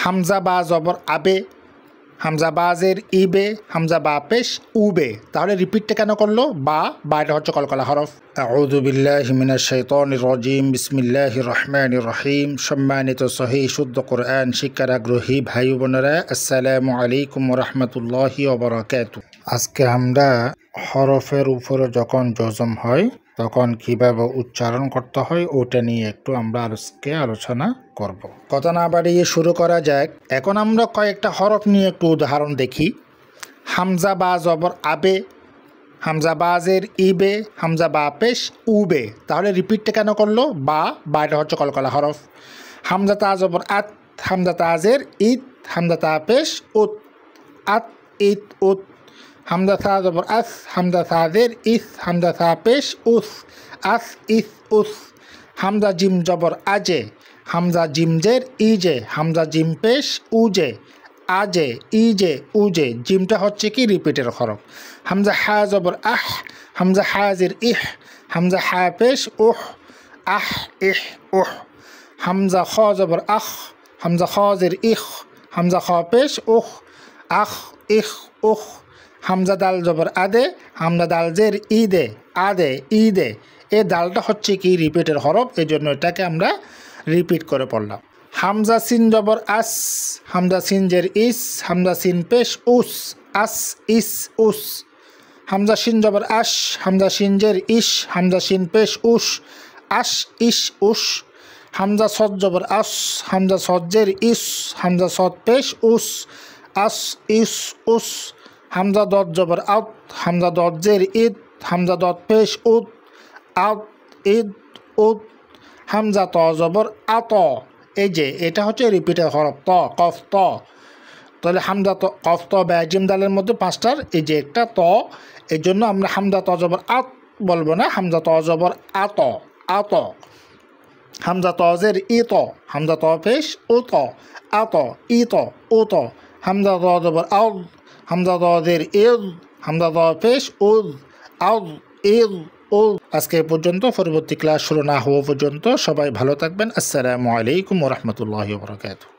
হামজা বা জবর আবে, হামজা বাজের ইবে, হামজা বা পেশ উবে। তাহলে রিপিটটা কেন করলো? বা এটা হচ্ছে কলকলা হরফ। আউযু বিল্লাহি মিনাশ শাইতানির রাজিম, বিসমিল্লাহির রহমানির রহিম। সম্মানিত সহিহ শুদ্ধ কোরআন শিক্ষার আগ্রহী ভাই বোনেরা, আসসালামু আলাইকুম ওয়া রাহমাতুল্লাহি ওয়া বারাকাতুহু। আজকে আমরা হরফের উপরে যখন জজম হয় তখন কিভাবে উচ্চারণ করতে হয় ওটা নিয়ে একটু আমরা আজকে আলোচনা করব। কথা না বাড়িয়ে শুরু করা যাক। এখন আমরা কয়েকটা হরফ নিয়ে একটু উদাহরণ দেখি। হামজা বা জবর আবে, হামজা বাজের ইবে, হামজা বা পেশ উবে। তাহলে রিপিটটা কেন করলো? বা এটা হচ্ছে কলকলা হরফ। হামজা তা জবর আত, হামজা তাজের ইত, হামজা তা পেশ উত, আত ইত উত। হামজা সা জবর আস, হামজা সাজের ইস, হামজা সা পেশ উস, আস ইস উস। হামজা জিম জবর আজে, হামজা জিমজের ইজে, হামজা জিম পেশ উজে, আজে ইজে উজে। জিমটা হচ্ছে কি রিপিটের হরফ। হামজা হা জবর আহ, হামজা হাজের ইহ, হামজা হা পেশ উহ, আহ ইহ উহ। হামজা খ জবর আখ, হামজা খজের ইখ, হামজা খ পেশ উহ, আখ ইখ উহ। হামজা দাল জবর আদে, হামজা দাল জের ইদে, আদে ইদে। এই দালটা হচ্ছে কি রিপিটের হরফ, এই জন্য এটাকে আমরা রিপিট করে পড়লাম। হামজা সিন জবর আস, হামজা সিন জের ইস, হামজা সিন পেশ উস, আস ইস উস। হামজা সিন জবর আশ, হামজা সিন জের ইস, হামজা সিন পেশ উস, আস ইস উস। হামজা সদ জবর আস, হামজা সদ জের ইস, হামজা সদ পেশ উস, আস ইস উস। হামজা দদ জবর আত, হামজা দদ জের ইদ, হামজা দদ পেশ উদ, আত ইদ উদ। হামজা ত জবর আত। এই যে এটা হচ্ছে রিপিটের হরফ ত, কফ ত। তাহলে হামজা ত কফ ত ব্যাজিম দালের মধ্যে পাঁচটার এই যে একটা ত, এই জন্য আমরা হামজা ত জবর আত বলবো না, হামজা ত জবর আত, আত। হামজা তজের ইত, হামজা ত পেশ উত, আত ইত উত। হামজা ত জবর আউদ, হামজা তজের ইদ, হামজা ত পেশ উদ, আউদ ইদ উদ। আজকে পর্যন্ত, পরবর্তী ক্লাস শুরু না হওয়া পর্যন্ত সবাই ভালো থাকবেন। আসসালামু আলাইকুম ওয়া রাহমাতুল্লাহি ওয়া বারাকাতুহু।